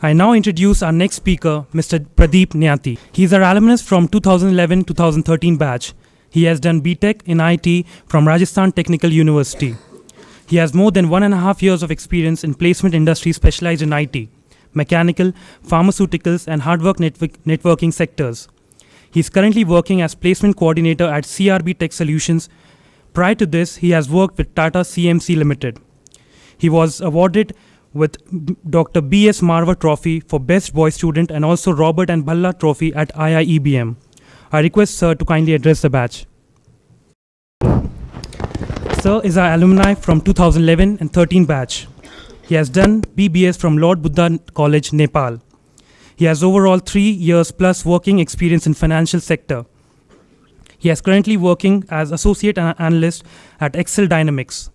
I now introduce our next speaker, Mr. Pradeep Nyati. He is our alumnus from 2011-2013 batch. He has done BTech in IT from Rajasthan Technical University. He has more than 1.5 years of experience in placement industry specialized in IT, mechanical, pharmaceuticals, and hardware networking sectors. He is currently working as placement coordinator at CRB Tech Solutions. Prior to this, he has worked with Tata CMC Limited. He was awarded with Dr. B.S. Marva Trophy for Best Boy Student and also Robert and Bhalla Trophy at IIEBM. I request Sir to kindly address the batch. Sir is our alumni from 2011 and 13 batch. He has done BBS from Lord Buddha College, Nepal. He has overall 3 years plus working experience in financial sector. He is currently working as associate analyst at Excel Dynamics.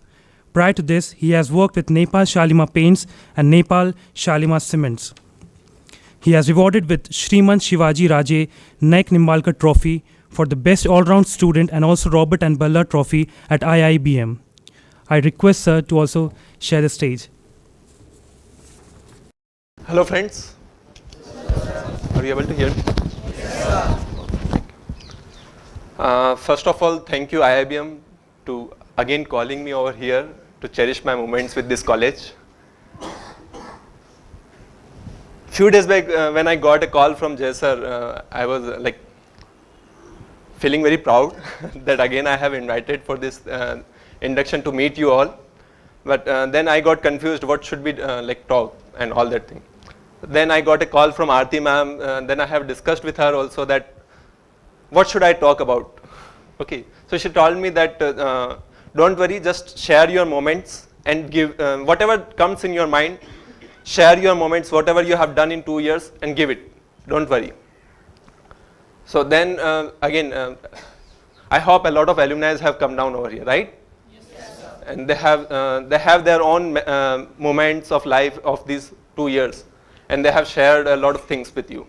Prior to this, he has worked with Nepal Shalimar Paints and Nepal Shalimar Cements. He has rewarded with Shriman Shivaji Raje Naik Nimbalkar Trophy for the best all-round student and also Robert and Bhalla Trophy at IIBM. I request Sir to also share the stage. Hello friends. Are you able to hear me? Yes, sir. First of all, thank you IIBM to again calling me over here to cherish my moments with this college. Few days back when I got a call from Jay sir, I was feeling very proud that again I have invited for this induction to meet you all. But then I got confused what should be talk and all that thing. Then I got a call from Aarti ma'am, then I have discussed with her also that what should I talk about. Okay, so she told me that don't worry, just share your moments and give whatever comes in your mind, share your moments, whatever you have done in 2 years and give it, don't worry. So then again, I hope a lot of alumni have come down over here, right? Yes, sir. And they have their own moments of life of these 2 years and they have shared a lot of things with you.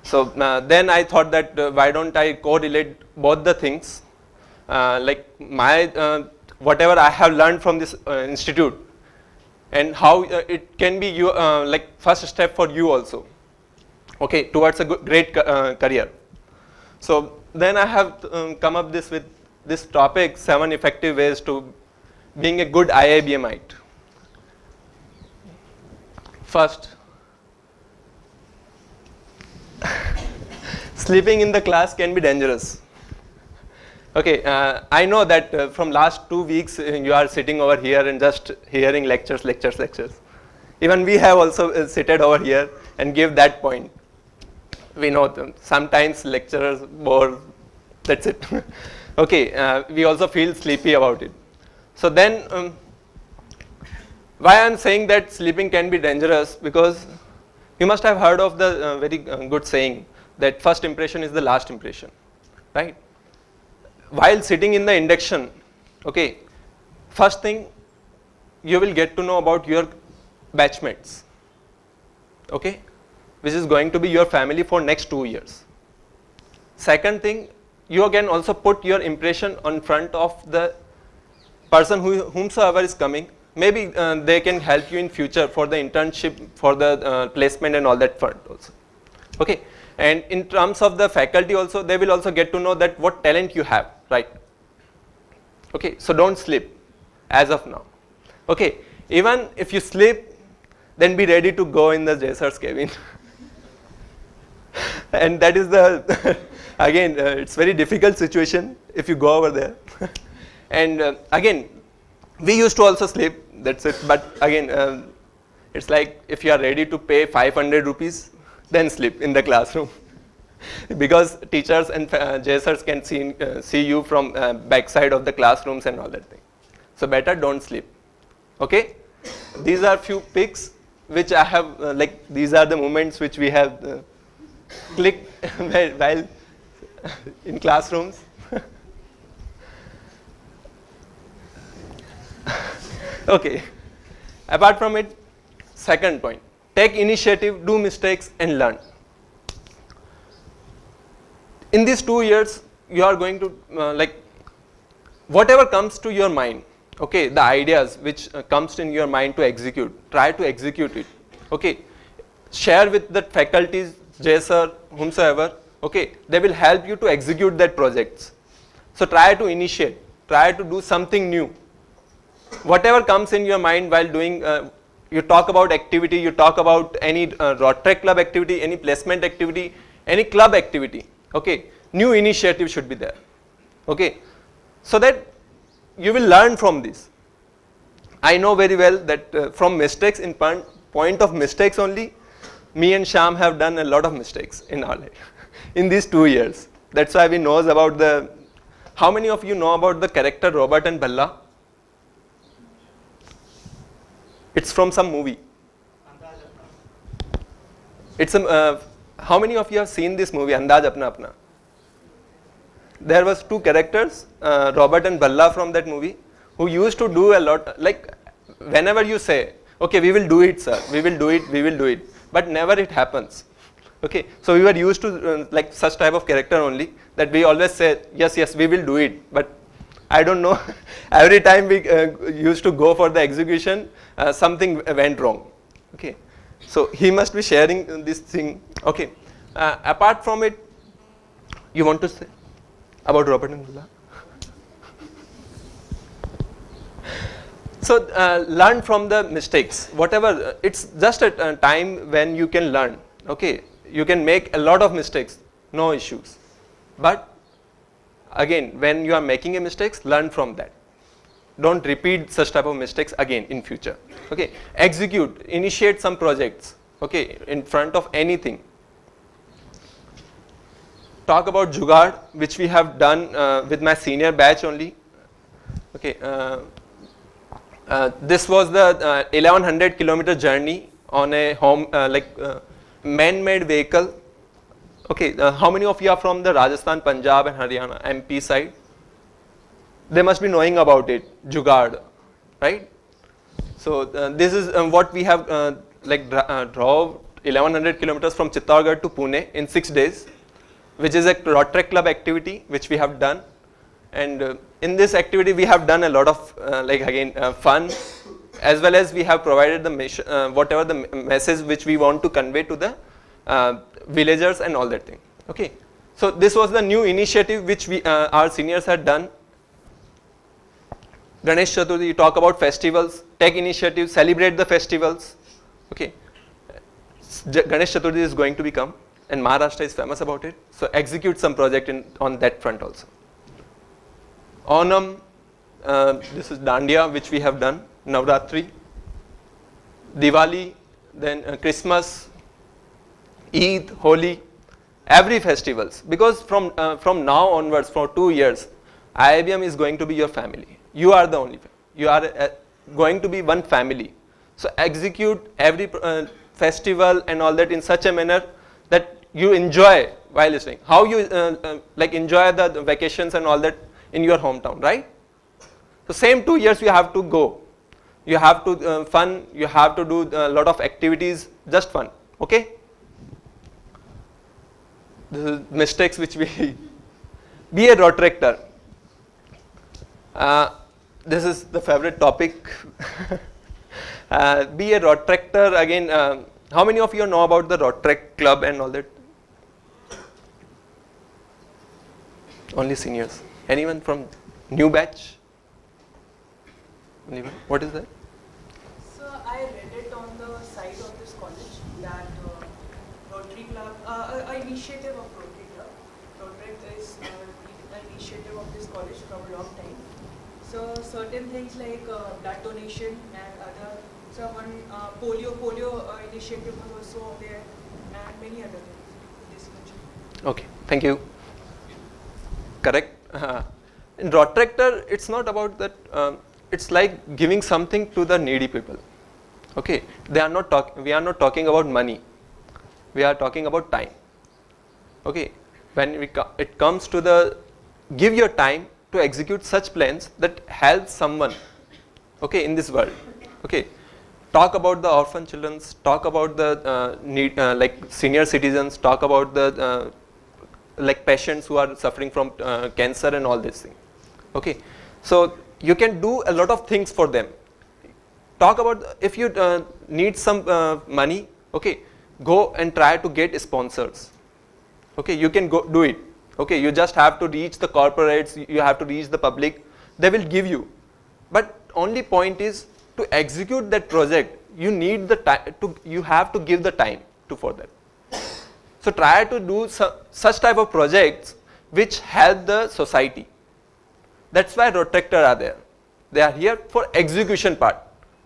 So then I thought that why don't I correlate both the things, whatever I have learned from this institute and how it can be you, first step for you also, okay, towards a great career. So then I have come up with this topic, 7 effective ways to being a good IIBMite. First, sleeping in the class can be dangerous. Okay, I know that from last 2 weeks you are sitting over here and just hearing lectures. Even we have also seated over here and give that point. We know them. Sometimes lecturers bore, that's it. Okay, we also feel sleepy about it. So then, why I am saying that sleeping can be dangerous, because you must have heard of the very good saying that first impression is the last impression, right? While sitting in the induction, okay, first thing you will get to know about your batchmates, okay, which is going to be your family for next 2 years. Second thing, you can also put your impression on front of the person whomsoever is coming. Maybe they can help you in future for the internship, for the placement and all that front also. Okay, and in terms of the faculty also, they will also get to know that what talent you have, right? Okay, so don't sleep as of now. Okay, even if you sleep, then be ready to go in the Jay sir's cabin. And that is the, again, it's very difficult situation if you go over there. And again, we used to also sleep, that's it. But again, it's like if you are ready to pay 500 rupees, then sleep in the classroom. Because teachers and Jay sirs can see you from backside of the classrooms and all that thing. So better don't sleep. Okay? These are few pics which I have, these are the moments which we have clicked while in classrooms. Okay, apart from it, second point, take initiative, do mistakes and learn. In these 2 years, you are going to, whatever comes to your mind, okay, the ideas which comes in your mind to execute, try to execute it, okay. share with the faculties, Jay sir, whomsoever, okay, they will help you to execute that projects. So try to initiate, try to do something new. Whatever comes in your mind while doing, you talk about activity, you talk about any Rotary club activity, any placement activity, any club activity, okay, new initiative should be there, okay, so that you will learn from this. I know very well that from mistakes, in point of mistakes only, me and Shyam have done a lot of mistakes in our life in these 2 years. That's why we knows about the, how many of you know about the character Robert and Balla? It's from some movie. It's how many of you have seen this movie, Andaz Apna Apna? There was 2 characters, Robert and Balla from that movie, who used to do a lot, like whenever you say, okay, we will do it, sir, we will do it, but never it happens. Okay, so we were used to like such type of character only, that we always say, yes, yes, we will do it, but I don't know, every time we used to go for the execution, something went wrong. Okay, so he must be sharing this thing. Okay, apart from it, you want to say about Robert and Balla? So learn from the mistakes, whatever, it's just a time when you can learn, okay, you can make a lot of mistakes, no issues, but again, when you are making a mistakes, learn from that. Don't repeat such type of mistakes again in future, okay, execute, initiate some projects, okay, in front of anything. Talk about Jugaad, which we have done with my senior batch only, okay. This was the 1100 kilometer journey on a man-made vehicle. Okay, how many of you are from the Rajasthan, Punjab and Haryana, MP side? They must be knowing about it, Jugaad, right? So this is what we have drove 1100 kilometers from Chittorgarh to Pune in 6 days, which is a Rotary club activity which we have done. And in this activity we have done a lot of fun, as well as we have provided the whatever the message which we want to convey to the villagers and all that thing. Okay, so this was the new initiative which we our seniors had done. Ganesh Chaturthi, you talk about festivals, take initiative, celebrate the festivals. Okay, Ganesh Chaturthi is going to become, and Maharashtra is famous about it, so execute some project on that front also. Onam, this is Dandiya which we have done, Navratri, Diwali, then Christmas, Eid, Holi, every festivals, because from now onwards for 2 years, IIBM is going to be your family. You are the only, you are going to be one family. So execute every festival and all that in such a manner that you enjoy while listening. How you enjoy the vacations and all that in your hometown, right? So same 2 years you have to go. You have to fun, you have to do a lot of activities, just fun, okay? This is mistakes which we, be a rotractor. This is the favorite topic. Be a rotractor, again, how many of you know about the Rotary club and all that? Only seniors. Anyone from new batch? Anyone? What is that? So I read it on the site of this college that Rotary Club, an initiative of Rotary Club. Rotary is an initiative of this college from a long time. So certain things like blood donation and other, so one polio initiative was also there, and many other things. Okay, thank you. Correct. In rotractor, it's not about that. It's like giving something to the needy people. Okay, we are not talking about money. We are talking about time. Okay, when it comes to the give your time to execute such plans that help someone. Okay, in this world. Okay, talk about the orphan children. Talk about the like senior citizens. Talk about the like patients who are suffering from cancer and all this thing. Okay, so you can do a lot of things for them. Talk about if you need some money, okay, go and try to get sponsors. Okay, you can go do it. Okay, you just have to reach the corporates, you have to reach the public, they will give you. But only point is to execute that project, you need the time you have to give the time for that. So try to do such type of projects which help the society. That's why road tractor are there. They are here for execution part,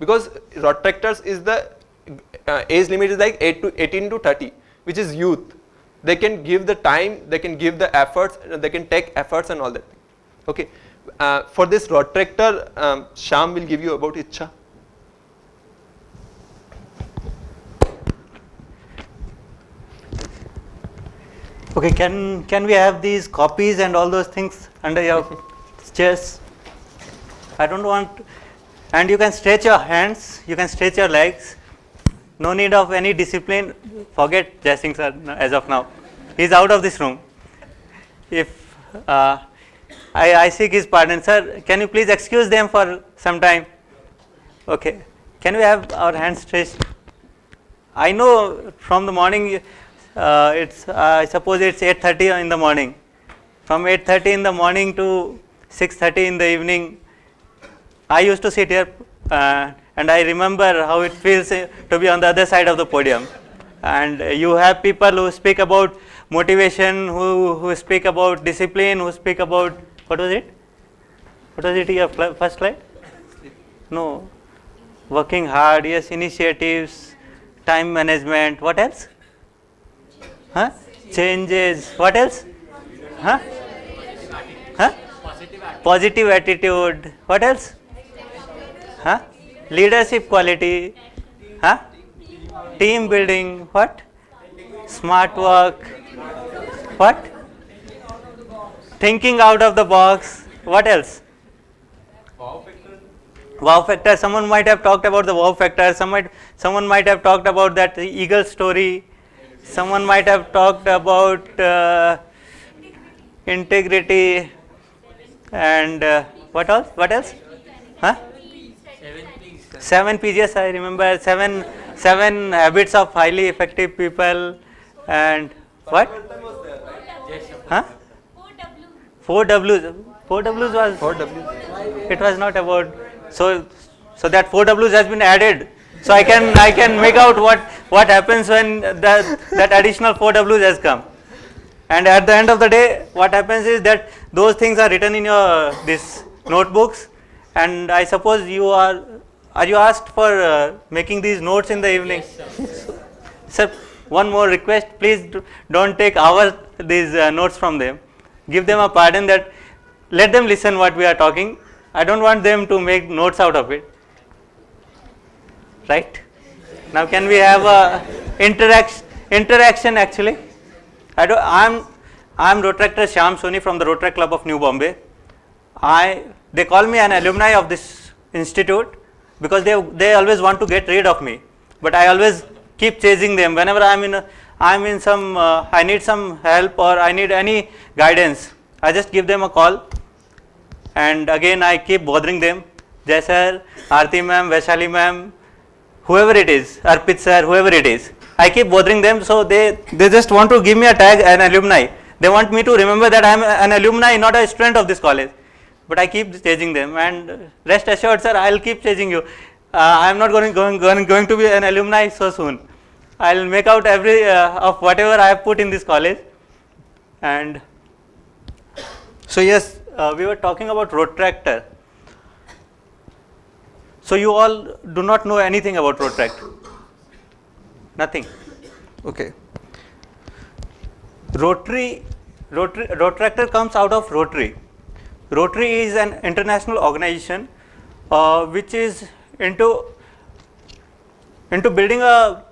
because road tractors is the age limit is like 18 to 30, which is youth. They can give the time, they can give the efforts, they can take efforts and all that. Okay. For this road tractor, Shyam will give you about Ichha. Okay, can we have these copies and all those things under your chairs? I don't want, and you can stretch your hands, you can stretch your legs. No need of any discipline. Forget Jai Singh sir as of now. He's out of this room. If I seek his pardon, sir, can you please excuse them for some time? Okay. Can we have our hands stretched? I know from the morning, I suppose it's 8:30 in the morning. From 8:30 in the morning to 6:30 in the evening, I used to sit here and I remember how it feels to be on the other side of the podium. And you have people who speak about motivation, who speak about discipline, who speak about, what was it? What was it, your first slide? No. Working hard, yes, initiatives, time management, what else? Huh? Changes, what else? Huh? Huh? Positive attitude, what else? Huh? Leadership quality, huh? Team building, what? Smart work, what? Thinking out of the box, what else? Wow factor. Someone might have talked about the wow factor. Someone might have talked about that eagle story. Someone might have talked about integrity and what else? What else? Huh? 7 P's. Yes, I remember 7 habits of highly effective people and what? Huh? 4 W's. 4 W's was. 4 W. It was not about. So that 4 W's has been added. So I can make out what happens when that additional 4 W's has come. And at the end of the day, what happens is that those things are written in your this notebooks. And I suppose you are you asked for making these notes in the evening? Yes, sir, one more request, please don't take these notes from them. Give them a pardon, that let them listen what we are talking. I don't want them to make notes out of it. Right? Now can we have a interaction actually? I'm road tractor Shyam Soni from the Road Club of New Bombay. They call me an alumni of this institute because they always want to get rid of me, but I always keep chasing them. Whenever I'm in some I need some help or I need any guidance, I just give them a call, and again I keep bothering them. Jai sir, Aarti ma'am, Vaishali ma'am, whoever it is, Arpit sir, whoever it is, I keep bothering them. So they just want to give me a tag, an alumni. They want me to remember that I am an alumni, not a student of this college. But I keep chasing them, and rest assured, sir, I'll keep chasing you. I am not going to be an alumni so soon. I'll make out every of whatever I have put in this college. And so yes, we were talking about road tractor. So you all do not know anything about road tractor? Nothing. Okay. Road tractor comes out of Rotary. Rotary is an international organization which is into building a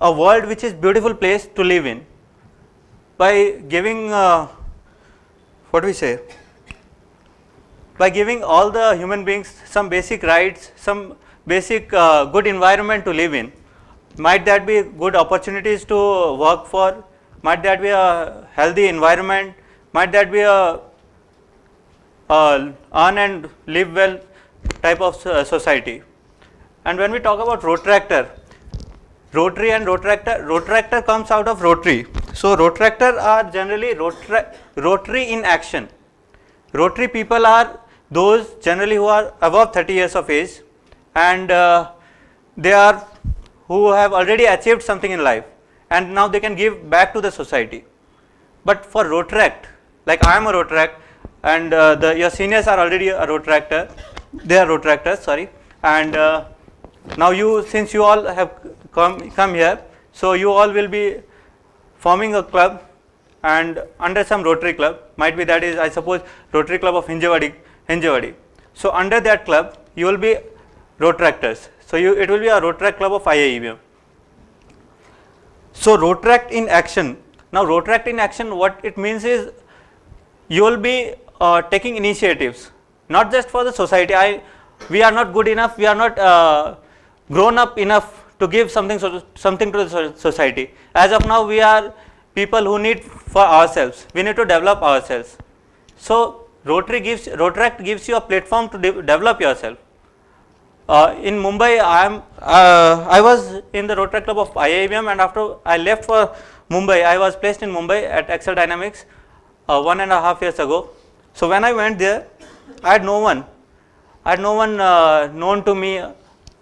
world which is beautiful place to live in, by giving by giving all the human beings some basic rights, some basic good environment to live in. Might that be good opportunities to work for, might that be a healthy environment, might that be a earn and live well type of society. And when we talk about road tractor, Rotary and Rotaractor. Rotaractor comes out of Rotary. So Rotaractor are generally Rotary in action. Rotary people are those generally who are above 30 years of age, and they are who have already achieved something in life, and now they can give back to the society. But for Rotaract, like I am a Rotaract, and your seniors are already a Rotaractor, they are Rotaractors, sorry, and now since you all have come here, so you all will be forming a club, and under some Rotary club, might be that is, I suppose, Rotary Club of Hinjawadi. So under that club, you will be Rotaractors. So it will be a Rotaract club of IIEM. So Rotaract in action. Now Rotaract in action, what it means is, you will be taking initiatives, not just for the society. We are not good enough, we are not grown up enough to give something to the society. As of now, we are people who need for ourselves. We need to develop ourselves. So Rotaract gives you a platform to develop yourself. In Mumbai, I was in the Rotaract Club of IIM, and after I left for Mumbai, I was placed in Mumbai at Excel Dynamics 1.5 years ago. So when I went there, I had no one. Known to me.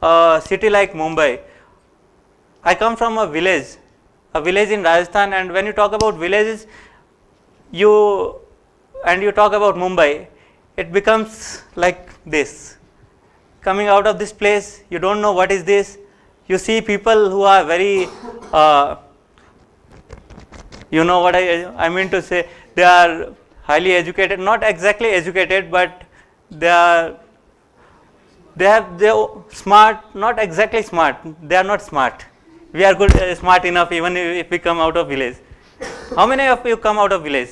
A city like Mumbai. I come from a village in Rajasthan, and when you talk about villages, you talk about Mumbai, it becomes like this. Coming out of this place, you don't know what is this. You see people who are very, you know what I mean to say, they are highly educated, not exactly educated, but they are smart, not exactly smart, they are not smart. We are good, smart enough even if we come out of village. How many of you come out of village?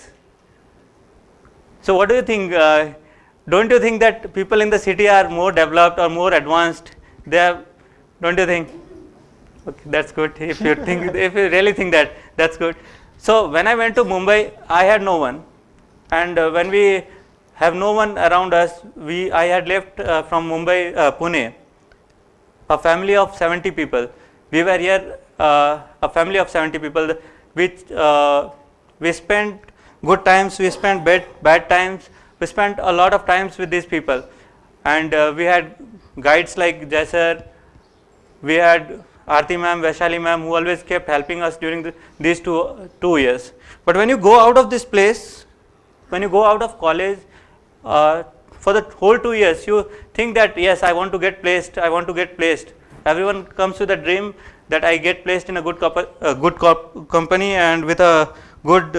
So what do you think? Don't you think that people in the city are more developed or more advanced? Don't you think? Okay, that's good. If you really think that, that's good. So when I went to Mumbai, I had no one, and when we have no one around us, I had left from Mumbai, Pune, a family of 70 people. We were here, a family of 70 people, which we spent good times, we spent bad times, we spent a lot of times with these people, and we had guides like Jaisar, we had Aarti ma'am, Vaishali ma'am, who always kept helping us during these two years. But when you go out of this place, when you go out of college, for the whole 2 years, you think that yes, I want to get placed. Everyone comes with a dream that I get placed in a good company and with a good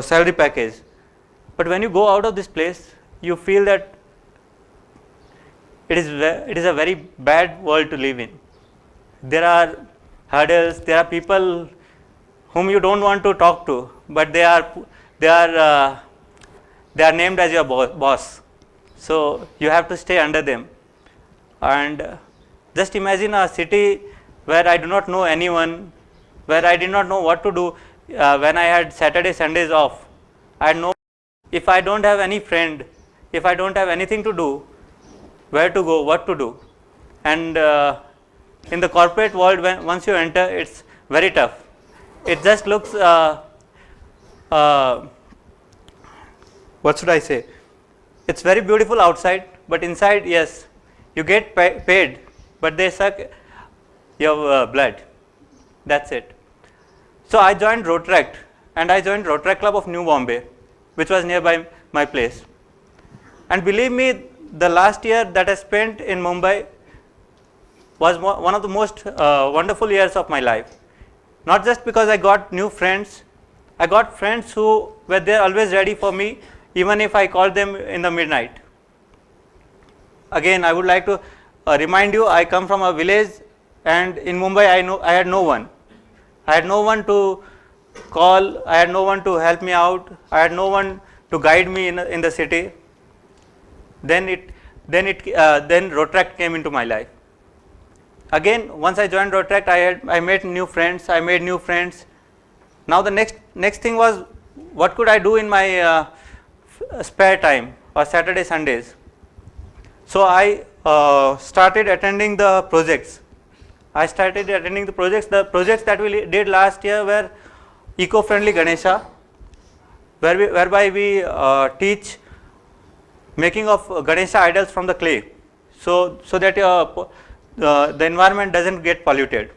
salary package. But when you go out of this place, you feel that it is a very bad world to live in. There are hurdles. There are people whom you don't want to talk to, but they are named as your boss, so you have to stay under them. And just imagine a city where I do not know anyone, where I did not know what to do when I had Saturday, Sundays off. I had no, if I don't have any friend, if I don't have anything to do, where to go, what to do. And in the corporate world, once you enter, it's very tough. It just looks what should I say? It's very beautiful outside, but inside, yes, you get paid, but they suck your blood. That's it. So I joined Rotaract, and I joined Rotaract Club of New Bombay, which was nearby my place. And believe me, the last year that I spent in Mumbai was one of the most wonderful years of my life. Not just because I got new friends, I got friends who were there always ready for me, even if I called them in the midnight. Again, I would like to remind you, I come from a village, and in Mumbai I had no one. I had no one to call, I had no one to help me out, I had no one to guide me in the city. Then Rotaract came into my life. Again, once I joined Rotaract, I made new friends. Now the next thing was, what could I do in my spare time or Saturday, Sundays? So I started attending the projects. I started attending the projects. The projects that we did last year were eco-friendly Ganesha, whereby we teach making of Ganesha idols from the clay, so that the environment doesn't get polluted.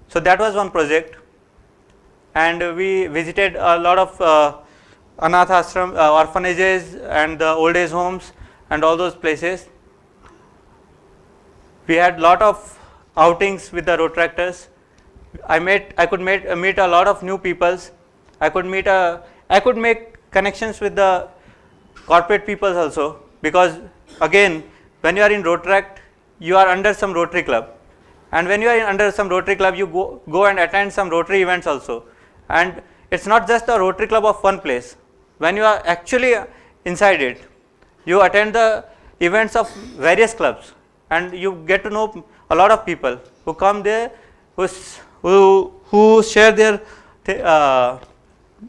So that was one project, and we visited a lot of anath ashram, orphanages and the old age homes and all those places. We had lot of outings with the Rotaractors. I could meet a lot of new peoples. I could make connections with the corporate peoples also, because again, when you are in Rotaract, you are under some Rotary club, and when you are under some Rotary club, you go and attend some Rotary events also. And it's not just a Rotary club of one place. When you are actually inside it, you attend the events of various clubs, and you get to know a lot of people who come there, who share their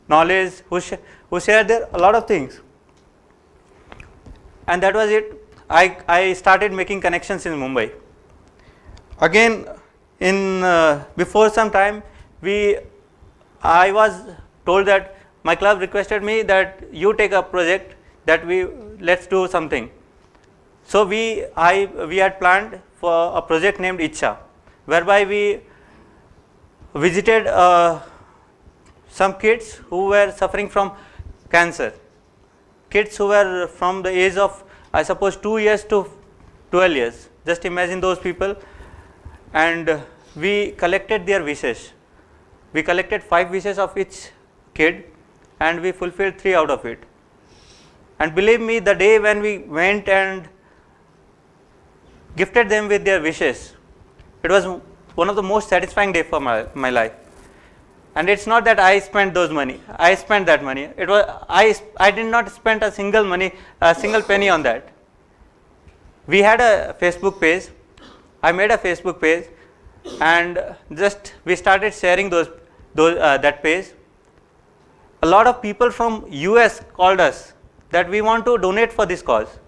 knowledge, who share a lot of things. And that was it. I started making connections in Mumbai. Again, before some time, I was told that my club requested me that you take a project, that let's do something. So we had planned for a project named Ichha, whereby we visited some kids who were suffering from cancer. Kids who were from the age of, I suppose, 2 years to 12 years. Just imagine those people. And we collected their wishes. We collected 5 wishes of each kid, and we fulfilled 3 out of it. And believe me, the day when we went and gifted them with their wishes, it was one of the most satisfying days for my life. And it's not that I spent those money. I spent that money. It was I did not spend a single penny on that. We had a Facebook page. I made a Facebook page, and just we started sharing that page. A lot of people from US called us that we want to donate for this cause.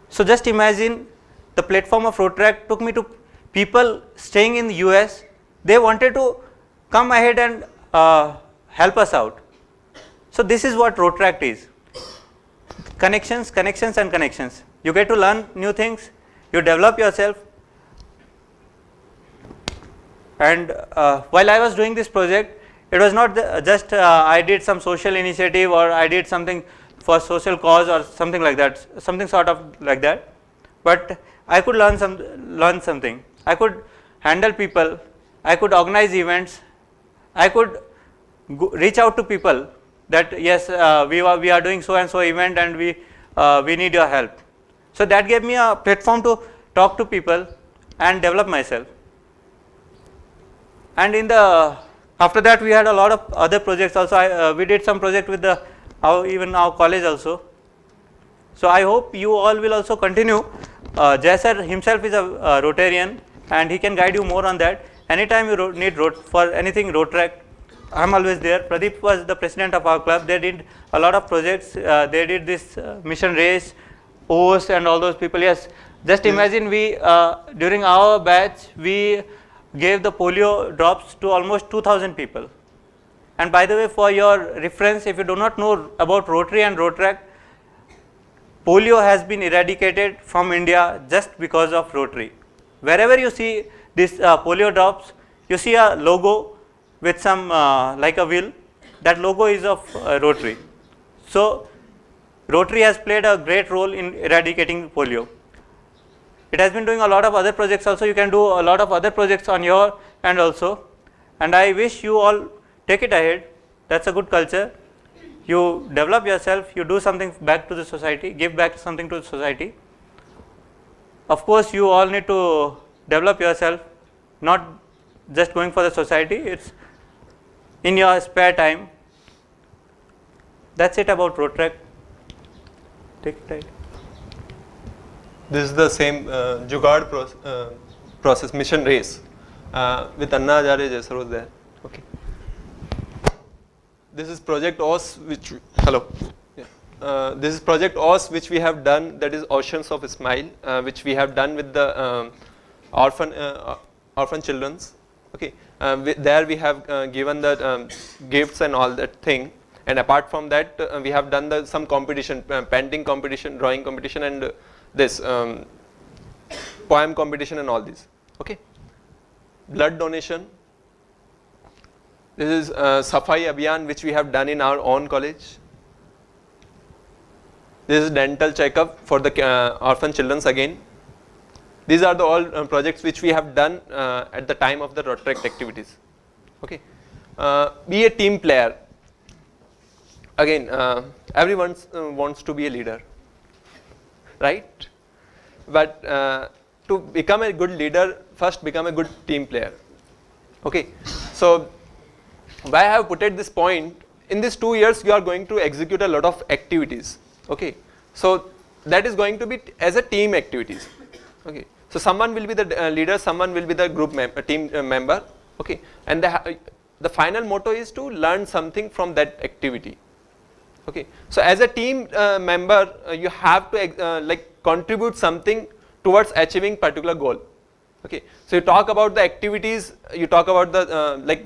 So just imagine, the platform of Rotaract took me to people staying in the US. They wanted to come ahead and help us out. So this is what Rotaract is. Connections, connections and connections. You get to learn new things, you develop yourself. And while I was doing this project, it was not just I did some social initiative, or I did something for social cause or something like that, something sort of like that. But I could learn something. I could handle people, I could organize events, I could reach out to people that yes, we are doing so and so event, and we need your help. So that gave me a platform to talk to people and develop myself. And after that, we had a lot of other projects also. We did some project with even our college also. So I hope you all will also continue. Jay sir himself is a Rotarian, and he can guide you more on that. Anytime you need for anything Rotaract, I'm always there. Pradeep was the president of our club. They did a lot of projects. They did this mission race, OS and all those people. Yes, just imagine during our batch, we gave the polio drops to almost 2,000 people. And by the way, for your reference, if you do not know about Rotary and Rotaract, polio has been eradicated from India just because of Rotary. Wherever you see this polio drops, you see a logo with some like a wheel. That logo is of Rotary. So Rotary has played a great role in eradicating polio. It has been doing a lot of other projects also. You can do a lot of other projects on your end also. And I wish you all take it ahead. That's a good culture. You develop yourself, you do something back to the society, give back something to the society. Of course, you all need to develop yourself, not just going for the society, it's in your spare time. That's it about Rotaract. Take it ahead. This is the same Jugaad process, mission race, with Anna Ajare Jaisar was there. Okay. This is Project OS, which this is Project OS, which we have done. That is Oceans of Smile, which we have done with the orphan children's. Okay, there we have given the gifts and all that thing. And apart from that, we have done some competition, painting competition, drawing competition, and this poem competition and all this. Okay, blood donation. This is Safai Abhiyan, which we have done in our own college. This is dental checkup for the orphan children's again. These are the all projects which we have done at the time of the Rotaract activities. Okay, be a team player. Again, everyone wants to be a leader, right? But to become a good leader, first become a good team player. Okay, so why I have put at this point, in these 2 years you are going to execute a lot of activities. Okay, so that is going to be as a team activities. Okay, so someone will be the leader, someone will be the group team member. Okay, and the final motto is to learn something from that activity. Okay, so as a team member, you have to like contribute something towards achieving particular goal. Okay, so you talk about the activities, you talk about the like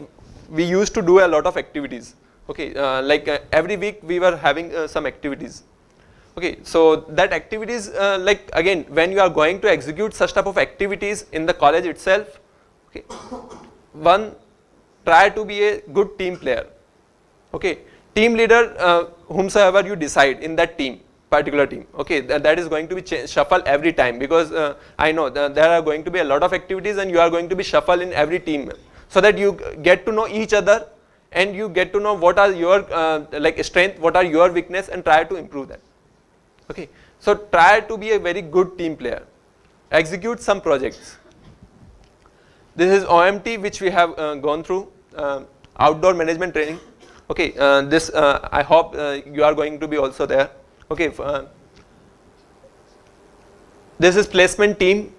we used to do a lot of activities. Okay, like every week we were having some activities. Okay, so that activities like again when you are going to execute such type of activities in the college itself, okay, one, try to be a good team player. Okay, team leader, whomsoever you decide in that team, particular team. Okay, that is going to be shuffle every time, because I know there are going to be a lot of activities and you are going to be shuffle in every team, so that you get to know each other and you get to know what are your like strength, what are your weakness, and try to improve that. Okay, so try to be a very good team player. Execute some projects. This is OMT which we have gone through, outdoor management training. Okay, this I hope you are going to be also there. Okay, this is placement team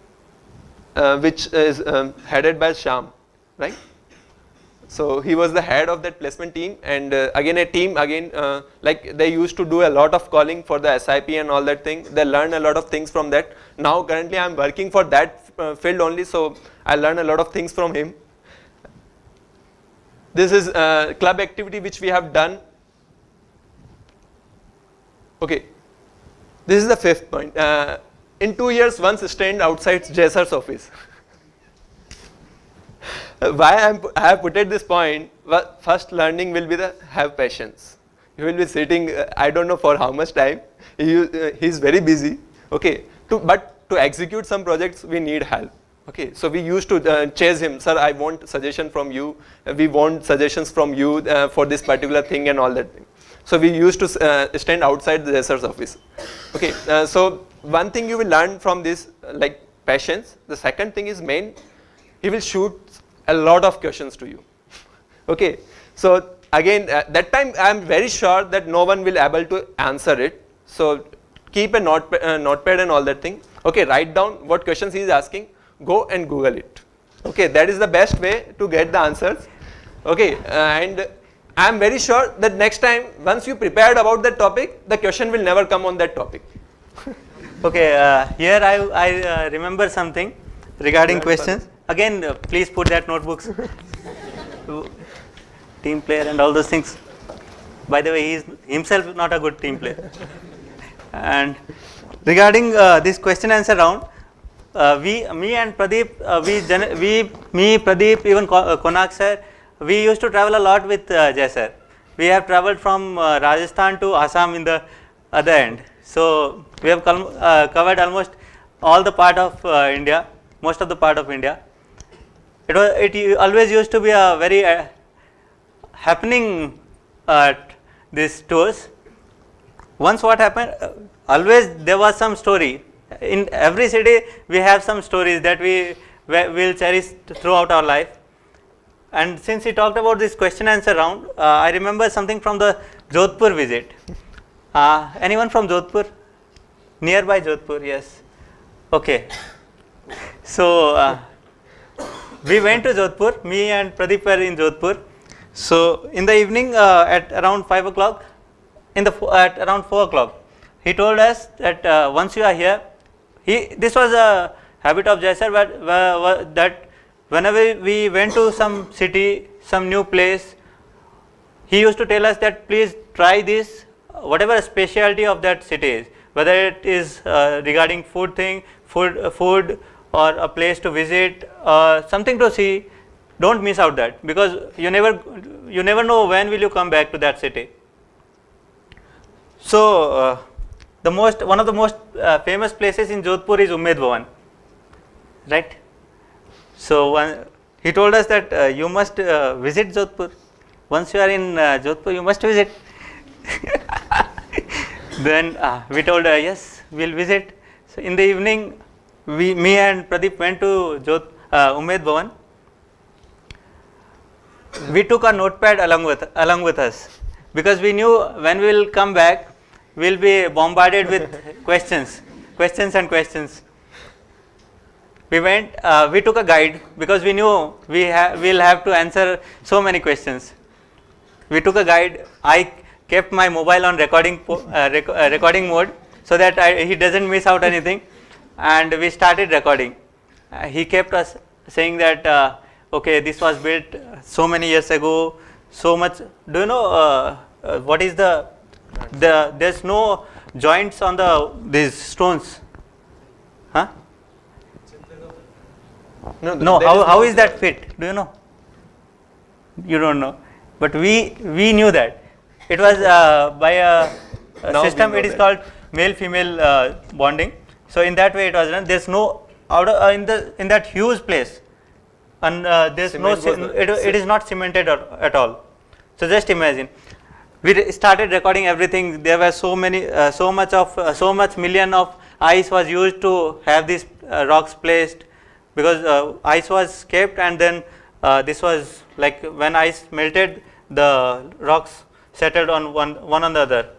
which is headed by Shyam, right? So he was the head of that placement team, and again a team again like they used to do a lot of calling for the SIP and all that thing. They learn a lot of things from that. Now currently I am working for that field only, so I learn a lot of things from him. This is club activity which we have done. Okay, this is the 5th point. In 2 years, once stand outside Jaisar's office. Why I have put at this point, well, first learning will be the have patience. You will be sitting, I don't know for how much time, he is very busy. Okay, but to execute some projects we need help. Okay, so we used to chase him, sir, I want suggestion from you, we want suggestions from you for this particular thing and all that thing. So we used to stand outside the Jaisar's office. Okay, so one thing you will learn from this, like patience. The second thing is main, he will shoot a lot of questions to you. Okay, so again that time I am very sure that no one will able to answer it. So keep a notepad and all that thing. Okay, write down what questions he is asking. Go and Google it. Okay, that is the best way to get the answers. Okay, and I am very sure that next time once you prepared about that topic, the question will never come on that topic. Okay, here I remember something regarding questions. Again, please put that notebooks. Team player and all those things. By the way, he is himself not a good team player. And regarding this question answer round, me and Pradeep, Pradeep, even Konak sir, we used to travel a lot with Jaisar. We have traveled from Rajasthan to Assam in the other end. So we have covered almost all the part of India, most of the part of India. It always used to be a very happening these tours. Once what happened, always there was some story. In every city we have some stories that we will cherish throughout our life. And since he talked about this question answer round, I remember something from the Jodhpur visit. Anyone from Jodhpur? Nearby Jodhpur, yes. Okay. So we went to Jodhpur, me and Pradeep were in Jodhpur. So in the evening at around 5 o'clock, at around 4 o'clock, he told us that once you are here, this was a habit of Jaisar, but that whenever we went to some city, some new place, he used to tell us that please try this, whatever specialty of that city is, whether it is regarding food or a place to visit, something to see. Don't miss out that, because you never know when will you come back to that city. So one of the most famous places in Jodhpur is Umaid Bhawan, right? So he told us that you must visit Jodhpur. Once you are in Jodhpur, you must visit. Then we told yes, we'll visit. So in the evening, me and Pradeep went to Umaid Bhawan. We took a notepad along with us, because we knew when we will come back, we will be bombarded with questions. We took a guide, because we knew we'll have to answer so many questions. We took a guide. I kept my mobile on recording mode, so that he doesn't miss out anything, and we started recording. He kept us saying that okay, this was built so many years ago, so much. Do you know what is there's no joints on these stones, huh? No, how is that fit? Do you know? You don't know, but we knew that it was by a system. It is called male-female bonding. So in that way it was done. There's no in that huge place, and there's it is not cemented at all. So just imagine, we started recording everything. There were so much million of ice was used to have these rocks placed, because ice was kept, and then this was like when ice melted, the rocks settled on one on the other.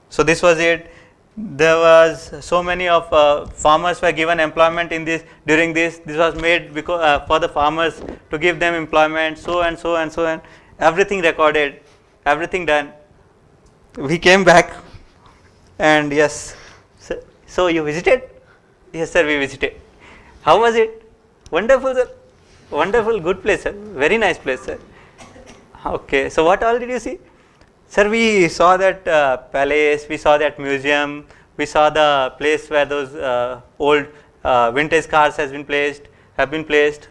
So this was it. There was so many of farmers were given employment in this during this. This was made because for the farmers, to give them employment, so and so and so, and everything recorded, everything done. We came back, and yes, so you visited? Yes sir, we visited. How was it? Wonderful sir, wonderful, good place sir, very nice place sir. Okay, so what all did you see? Sir, we saw that palace, we saw that museum, we saw the place where those old vintage cars have been placed,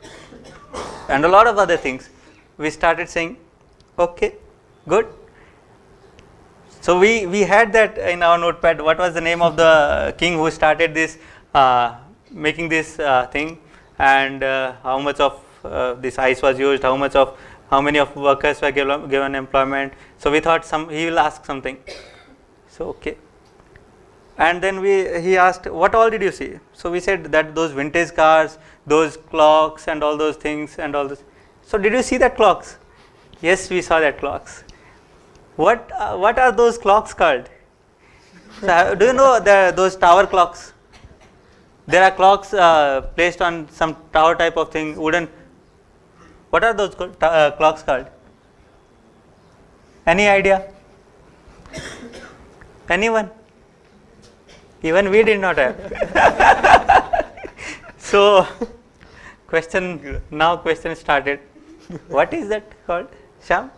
and a lot of other things. We started saying, okay, good. So we had that in our notepad. What was the name of the king who started this, making this thing, and how much of this ice was used, how many of workers were given employment. So we thought he will ask something. So okay, and then he asked, what all did you see? So we said that those vintage cars, those clocks, and all those things, and all this. So did you see that clocks? Yes, we saw that clocks. What are those clocks called? So, do you know those tower clocks? There are clocks placed on some tower type of thing, wooden. What are those clocks called? Any idea? Anyone? Even we did not have. So question started. What is that called? Shyam?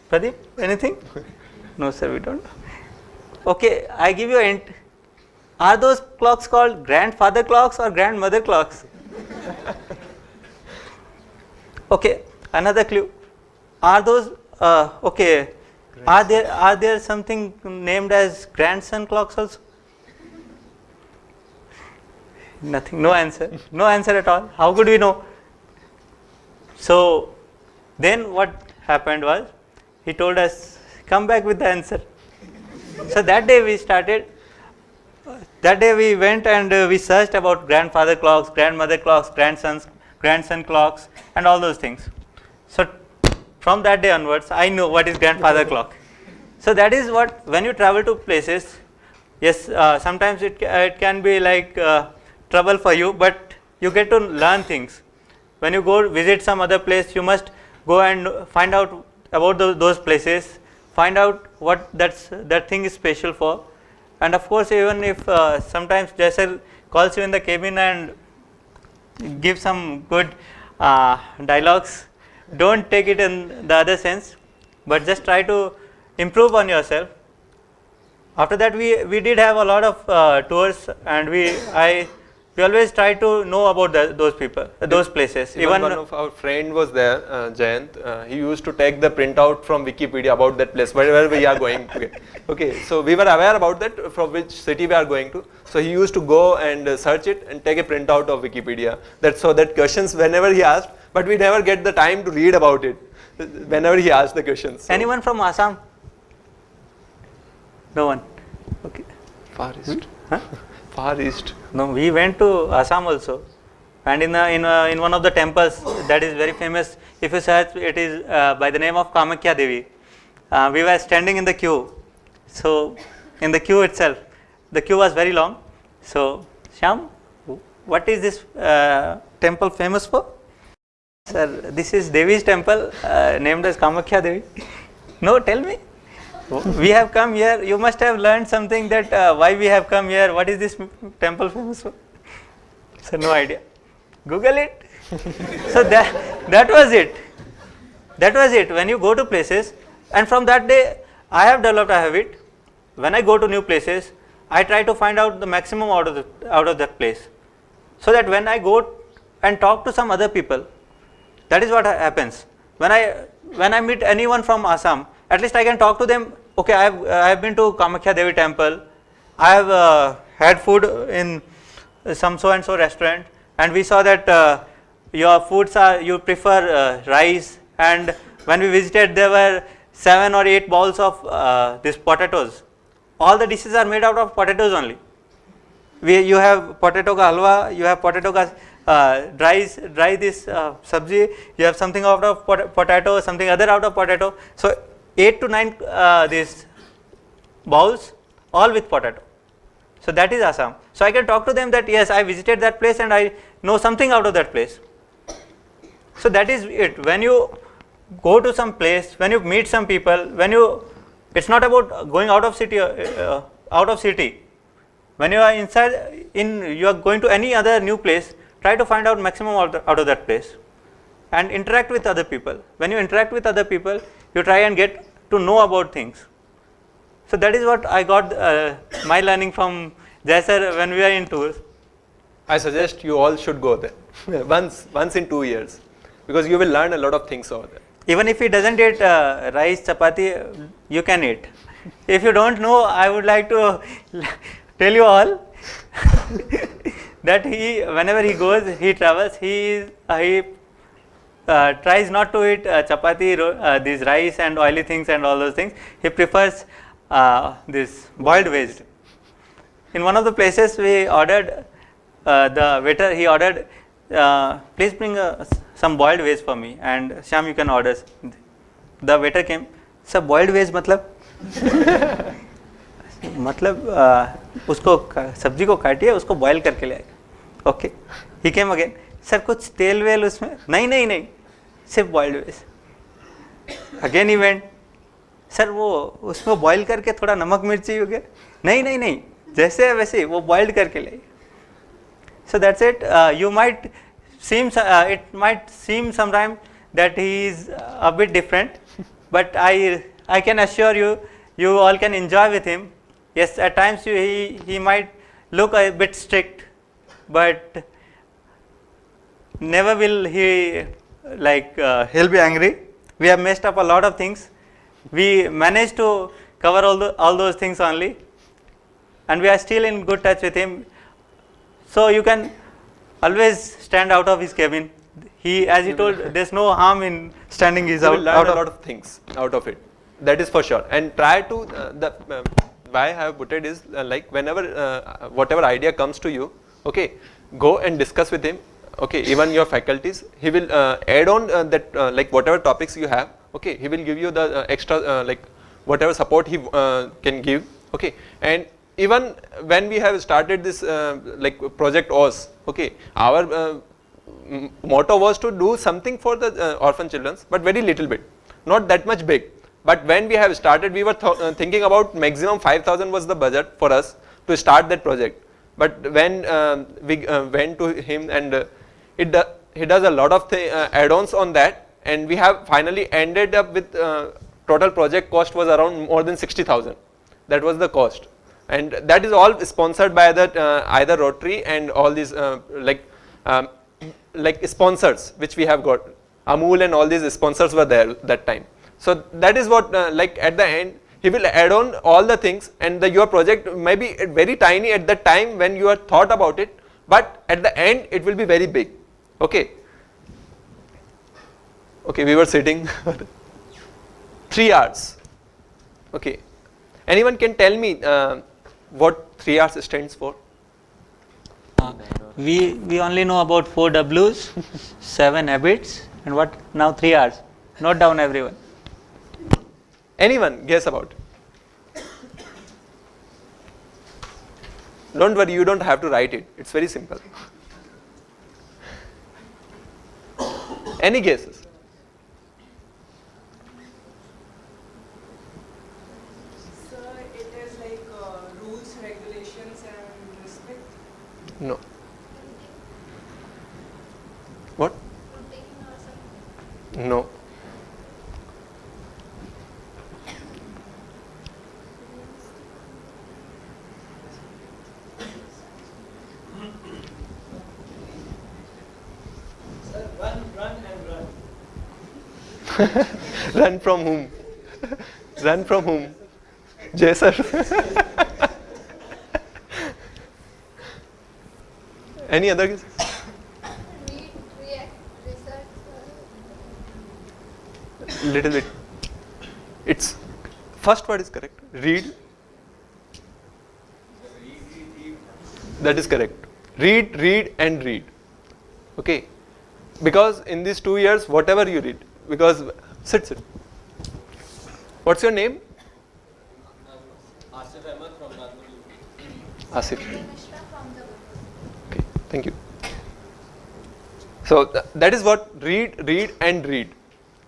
Pradeep? Anything? No sir, we don't know. Okay, I give you a hint. Are those clocks called grandfather clocks or grandmother clocks? Okay, another clue. Are those okay? Are there something named as grandson clocks also? Nothing. No answer. No answer at all. How could we know? So then what happened was, he told us, come back with the answer. So that day we started. That day we went and we searched about grandfather clocks, grandmother clocks, grandson clocks, and all those things. So from that day onwards, I know what is grandfather clock. So that is what, when you travel to places, yes, sometimes it can be like trouble for you, but you get to learn things. When you go visit some other place, you must go and find out about those places, find out what that thing is special for. And of course, even if sometimes Jaisal calls you in the cabin and give some good dialogues. Don't take it in the other sense, but just try to improve on yourself. After that, we did have a lot of tours, and we always try to know about those people, those places. Even one of our friend was there, Jayant. He used to take the printout from Wikipedia about that place, wherever we are going to. Okay, so we were aware about that, from which city we are going to. So he used to go and search it and take a printout of Wikipedia. So that questions whenever he asked, but we never get the time to read about it whenever he asked the questions. So. Anyone from Assam? No one. Okay. Far East. Huh? Far East. No, we went to Assam also, and in one of the temples that is very famous. If you search, it is by the name of Kamakhya Devi. We were standing in the queue. So in the queue itself, the queue was very long. So Shyam, what is this temple famous for? Sir, this is Devi's temple named as Kamakhya Devi. No, tell me. We have come here. You must have learned something that why we have come here. What is this temple famous for? So no idea. Google it. So that was it. That was it. When you go to places, and from that day, I have developed a habit. When I go to new places, I try to find out the maximum out of that place, so that when I go and talk to some other people, that is what happens. When I meet anyone from Assam, at least I can talk to them. Okay, I have been to Kamakhya Devi temple. I have had food in some so and so restaurant, and we saw that your foods you prefer rice. And when we visited, there were 7 or 8 bowls of these potatoes. All the dishes are made out of potatoes only. You have potato ka halwa, you have potato ka dry this sabji, you have something out of potato, something other out of potato. So 8 to 9 these bowls, all with potato. So that is Assam. So I can talk to them that yes, I visited that place and I know something out of that place. So that is it. When you go to some place, when you meet some people, it's not about going out of city. When you are you are going to any other new place, try to find out maximum out of that place, and interact with other people. When you interact with other people, you try and get to know about things. So that is what I got my learning from Jai sir when we are in tours. I suggest you all should go there once in 2 years, because you will learn a lot of things over there. Even if he doesn't eat rice, chapati, you can eat. If you don't know, I would like to tell you all that whenever he goes, he travels, he tries not to eat chapati, these rice and oily things and all those things. He prefers this boiled veg. In one of the places we ordered, the waiter, he ordered, please bring some boiled veg for me, and Shyam, you can order. The waiter came, sir, boiled veg मतलब उसको सब्जी को काटिए, उसको boil करके ले आएगा. Okay, he came again, sir कुछ तेल वेल उसमें? नहीं, सिर्फ boiled veg. Again he went, sir वो उसमें बॉयल करके थोड़ा नमक मिर्ची हो गया? नहीं, जैसे है वैसे वो बॉइल्ड करके ले. So that's it. It might seem sometimes that he is a bit different, but I can assure you, you all can enjoy with him. Yes, at times he might look a bit strict, but never will he he'll be angry. We have messed up a lot of things. We managed to cover all those things only, and we are still in good touch with him. So you can always stand out of his cabin. As he told, there's no harm in standing his out. You will learn a lot of things out of it. That is for sure. And try to why I have put it is whenever whatever idea comes to you, okay, go and discuss with him. Okay, even your faculties, he will add on that whatever topics you have. Okay, he will give you the extra whatever support he can give. Okay, and even when we have started this project OS, okay, our motto was to do something for the orphan children, but very little bit, not that much big. But when we have started, we were thinking about maximum 5,000 was the budget for us to start that project. But when we went to him and he does a lot of add-ons on that, and we have finally ended up with total project cost was around more than 60,000. That was the cost, and that is all sponsored by the either Rotary and all these like sponsors which we have got. Amul and all these sponsors were there that time. So that is what like at the end he will add on all the things, and your project may be very tiny at the time when you are thought about it, but at the end it will be very big. Okay. Okay, we were sitting 3 hours. Okay. Anyone can tell me what 3 hours stands for? We only know about 4 Ws, 7 habits, and what now 3 hours. Note down everyone. Anyone guess about it? Don't worry, you don't have to write it. It's very simple. Any guesses? Sir, it is like rules, regulations, and respect. No. What? No. Sir, run and run. Run from whom? Run from whom? Jay sir. Any other guesses? Read, react, research. Little bit. It's first word is correct. Read. That is correct. Read, read, and read. Okay. Because in these 2 years, whatever you read, because sit. What's your name? Asif. Mishra from the Okay, thank you. So that is what read, and read.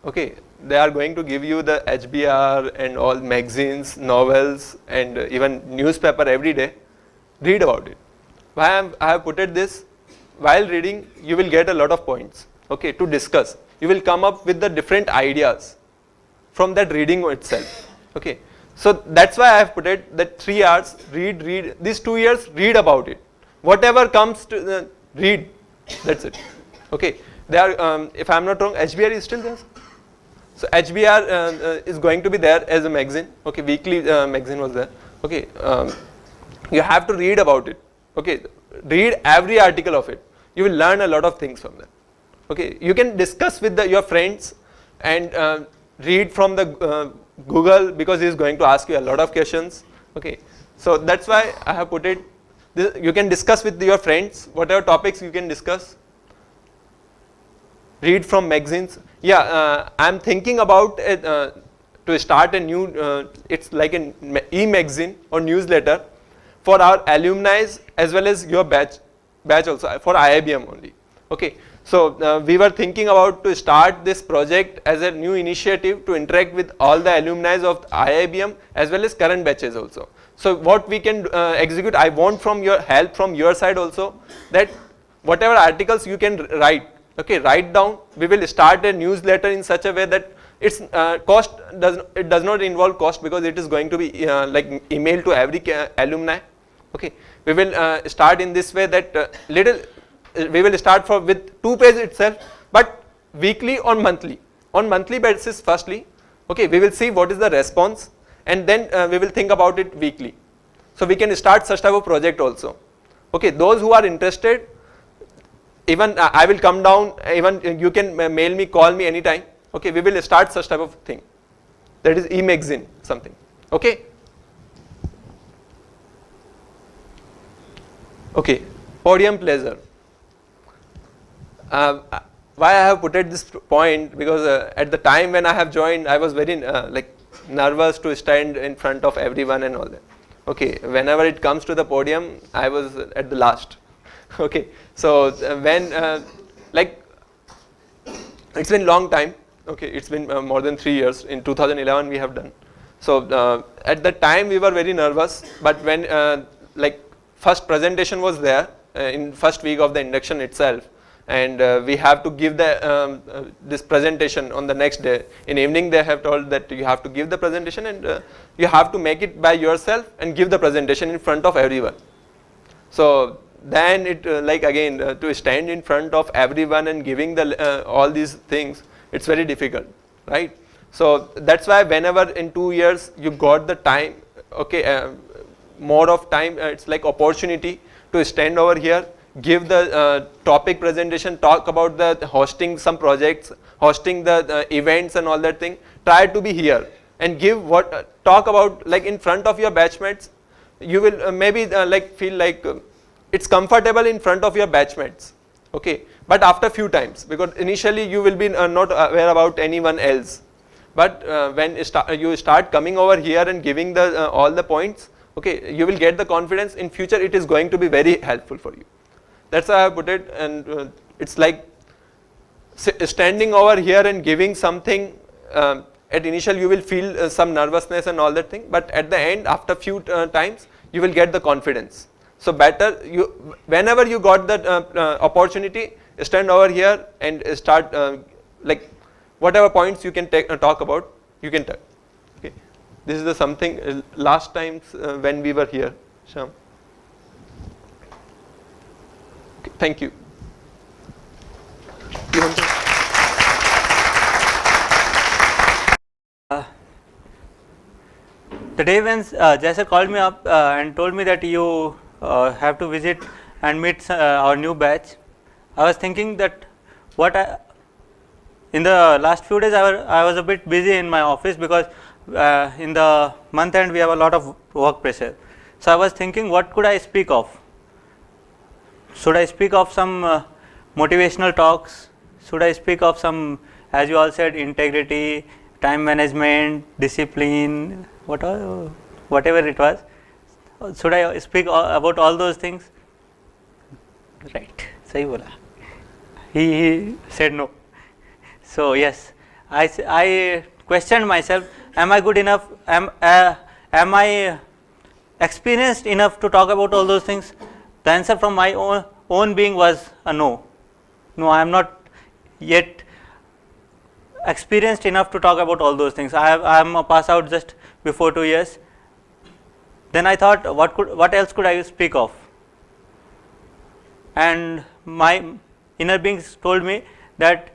Okay, they are going to give you the HBR and all magazines, novels, and even newspaper every day. Read about it. Why I have put it this? While reading, you will get a lot of points. Okay, to discuss. You will come up with the different ideas from that reading itself. Okay, so that's why I have put it that 3 hours read. These 2 years read about it. Whatever comes to read. That's it. Okay, they are. If I am not wrong, HBR is still there. So HBR is going to be there as a magazine. Okay, weekly magazine was there. Okay, you have to read about it. Okay, read every article of it. You will learn a lot of things from that. Okay, you can discuss with your friends and read from the Google, because he is going to ask you a lot of questions. Okay, so that's why I have put it. You can discuss with your friends whatever topics you can discuss. Read from magazines. Yeah, I'm thinking about to start a new. It's like an e-magazine or newsletter for our alumni as well as your batch also for IIBM only. Okay, so we were thinking about to start this project as a new initiative to interact with all the alumni of IIBM as well as current batches also. So what we can execute, I want from your help from your side also, that whatever articles you can write, okay, write down. We will start a newsletter in such a way that its cost does not involve cost, because it is going to be like email to every alumni. Okay, we will start in this way that we will start with 2 pages itself, but weekly or monthly. On monthly basis firstly, okay, we will see what is the response, and then we will think about it weekly. So we can start such type of project also. Okay, those who are interested, even I will come down, even you can mail me, call me anytime. Okay, we will start such type of thing. That is e-magazine something. Okay. Okay, podium pleasure. Why I have put at this point, because at the time when I have joined, I was very like nervous to stand in front of everyone and all that. Okay, whenever it comes to the podium, I was at the last. Okay, so when like it's been long time. Okay, it's been more than 3 years. In 2011 we have done. So at that time we were very nervous, but when like first presentation was there in first week of the induction itself, and we have to give the this presentation on the next day. In evening they have told that you have to give the presentation, and you have to make it by yourself and give the presentation in front of everyone. So then it like again to stand in front of everyone and giving the all these things, it's very difficult, right? So that's why whenever in 2 years you got the time, okay, more of time, it's like opportunity to stand over here, give the topic presentation, talk about the hosting some projects, hosting the events and all that thing. Try to be here and give what talk about like in front of your batchmates. You will maybe like feel like it's comfortable in front of your batchmates, okay, but after few times, because initially you will be not aware about anyone else, but when you start coming over here and giving the all the points, okay, you will get the confidence. In future it is going to be very helpful for you. That's how I put it. And it's like standing over here and giving something. At initial you will feel some nervousness and all that thing, but at the end after few times you will get the confidence. So better you, whenever you got that opportunity, stand over here and start like whatever points you can talk about, you can talk. Okay, this is the something last times when we were here, Shyam. Okay, thank you. You want to? The day when Jaisar called me up and told me that you have to visit and meet our new batch, I was thinking that in the last few days I was a bit busy in my office, because in the month end we have a lot of work pressure. So I was thinking, what could I speak of? Should I speak of some motivational talks? Should I speak of some, as you all said, integrity, time management, discipline, whatever it was? Should I speak about all those things? Right, sahi bola. He said no. So yes, I questioned myself, am I good enough? Am I experienced enough to talk about all those things? The answer from my own being was a no. No, I am not yet experienced enough to talk about all those things. I am a pass out just before 2 years. Then I thought, what else could I speak of? And my inner beings told me that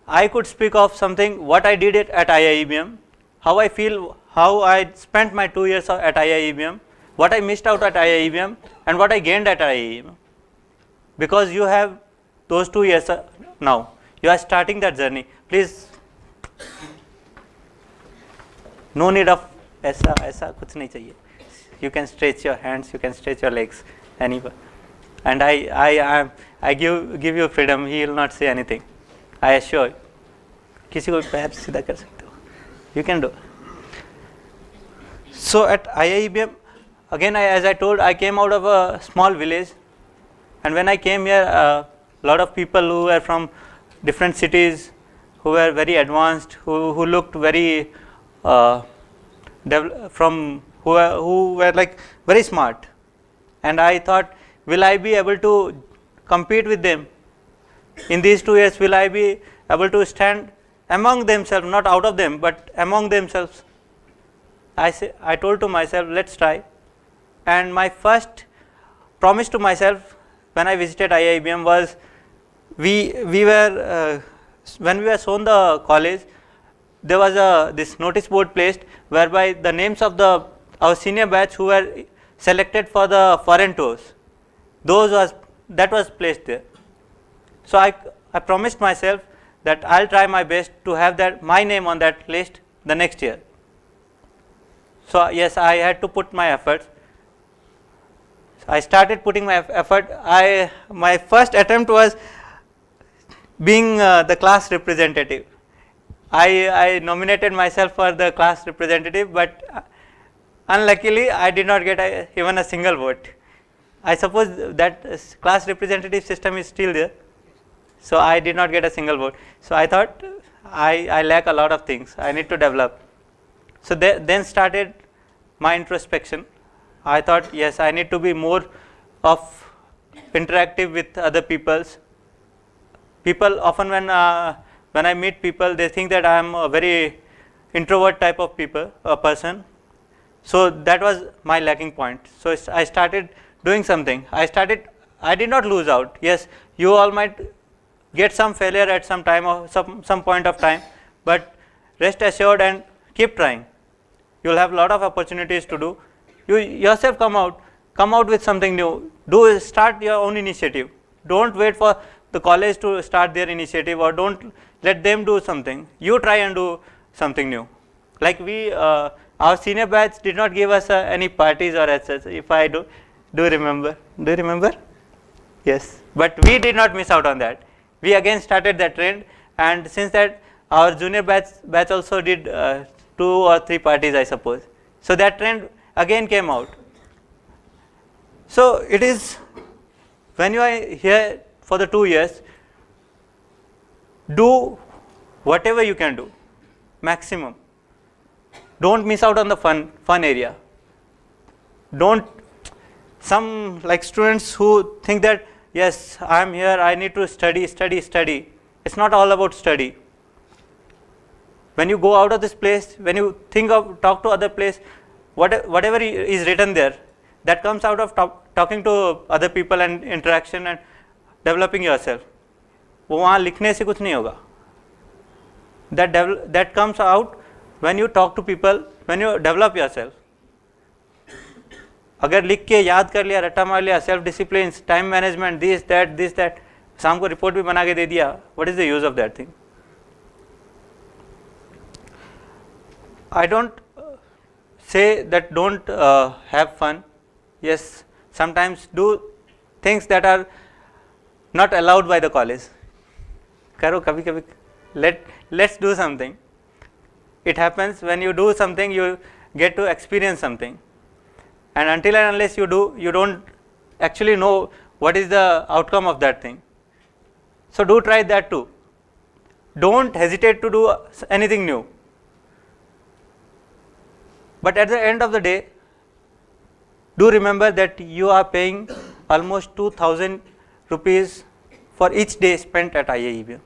I could speak of something, what I did at IIEBM, how I feel, how I spent my 2 years at IIEBM, what I missed out at IIEBM, and what I gained at IIEBM. Because you have those 2 years now, you are starting that journey. Please, no need of ऐसा कुछ नहीं चाहिए. You can stretch your hands, you can stretch your legs, anywhere. And I give you freedom. He will not say anything. I assure you. किसी को पैर सीधा कर सकते हो. You can do. So at IIEBM, again, as I told, I came out of a small village, and when I came here, a lot of people who were from different cities, who were very advanced, who looked very who were like very smart, and I thought, will I be able to compete with them in these 2 years? Will I be able to stand among themselves, not out of them, but among themselves? I told to myself, let's try. And my first promise to myself when I visited IIBM was, when we were shown the college, there was this notice board placed whereby the names of our senior batch who were selected for the foreign tours, that was placed there. So I promised myself that I'll try my best to have my name on that list the next year. So yes, I had to put my efforts. I started putting my effort. My first attempt was being the class representative. I nominated myself for the class representative, but unluckily I did not get even a single vote. I suppose that class representative system is still there. So I did not get a single vote. So I thought I lack a lot of things. I need to develop. So then started my introspection. I thought, yes, I need to be more of interactive with other peoples. People often when I meet people, they think that I am a very introvert type of person. So that was my lacking point. So I started doing something. I did not lose out. Yes, you all might get some failure at some time or some point of time, but rest assured and keep trying. You will have a lot of opportunities to do. You yourself come out with something new. Start your own initiative. Don't wait for the college to start their initiative, or don't let them do something. You try and do something new. Like our senior batch did not give us any parties or such. If I do remember. Do you remember? Yes. But we did not miss out on that. We again started that trend, and since that our junior batch also did 2 or 3 parties, I suppose. So that trend again came out. So it is, when you are here for the 2 years, do whatever you can do, maximum. Don't miss out on the fun area. Some like students who think that, yes, I am here, I need to study. It's not all about study. When you go out of this place, when you talk to other place, whatever is written there, that comes out of talking to other people and interaction and developing yourself. वो वहाँ लिखने से कुछ नहीं होगा. That comes out when you talk to people, when you develop yourself. अगर लिख के याद कर लिया, रट्टा मार लिया, self discipline, time management, this that, शाम को रिपोर्ट भी बना के दे दिया, what is the use of that thing? I don't say that don't have fun. Yes, sometimes do things that are not allowed by the college. करो कभी let's do something. It happens when you do something, you get to experience something, and until and unless you do, you don't actually know what is the outcome of that thing. So do try that too. Don't hesitate to do anything new. But at the end of the day, do remember that you are paying almost 2,000 rupees for each day spent at IIEBM.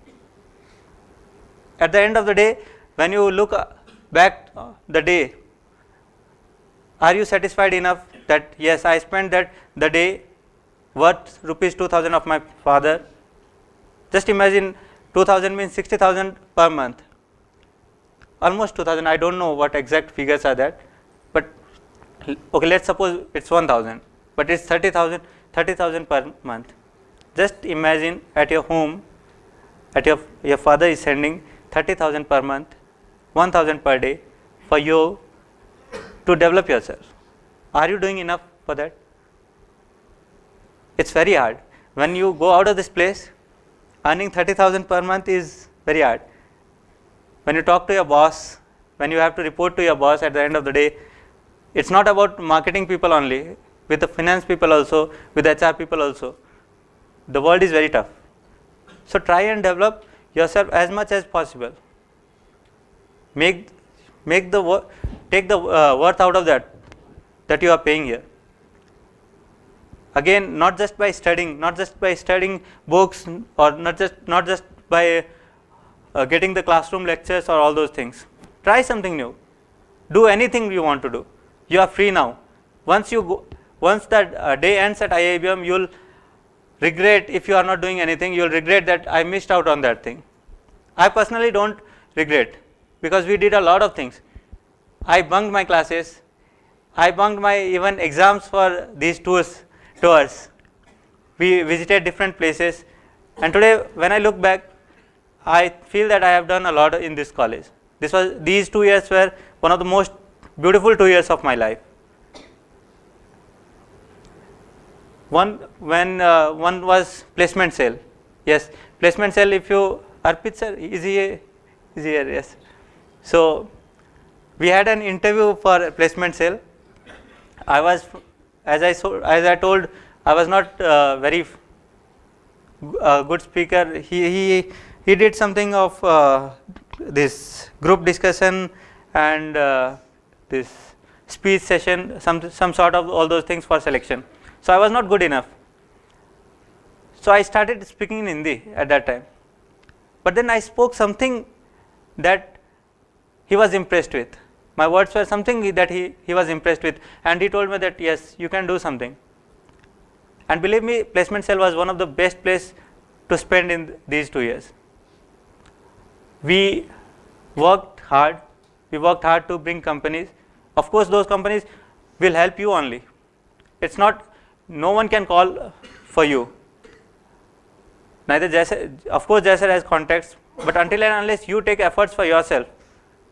At the end of the day, when you look back the day, are you satisfied enough that yes, I spent the day worth rupees 2,000 of my father? Just imagine 2,000 means 60,000 per month. Almost 2,000. I don't know what exact figures are that, but okay, let's suppose it's 1,000, but it's 30,000 per month. Just imagine at your home, your father is sending 30,000 per month, 1,000 per day for you to develop yourself. Are you doing enough for that? It's very hard. When you go out of this place, earning 30,000 per month is very hard. When you talk to your boss, when you have to report to your boss at the end of the day, it's not about marketing people only, with the finance people also, with the HR people also. The world is very tough. So try and develop yourself as much as possible. Take the worth out of that you are paying here. Again, not just by studying books, or not just by getting the classroom lectures or all those things. Try something new. Do anything you want to do. You are free now. Once that day ends at IIBM, you'll regret if you are not doing anything. You'll regret that I missed out on that thing. I personally don't regret, because we did a lot of things. I bunked my classes. I bunked my even exams for these tours. We visited different places, and today when I look back, I feel that I have done a lot in this college. These 2 years were one of the most beautiful 2 years of my life. One was placement cell. Yes, placement cell. If you Arpit sir, is he here? Yes. So we had an interview for placement cell. I was, as I told, I was not very good speaker. He did something of this group discussion and this speech session, some sort of all those things for selection. So I was not good enough. So I started speaking in Hindi at that time. But then I spoke something that he was impressed with. My words were something that he was impressed with, and he told me that yes, you can do something. And believe me, placement cell was one of the best places to spend in these 2 years. We worked hard. We worked hard to bring companies. Of course, those companies will help you only. It's not, no one can call for you. Neither Jaisar, of course Jaisar has contacts, but until and unless you take efforts for yourself,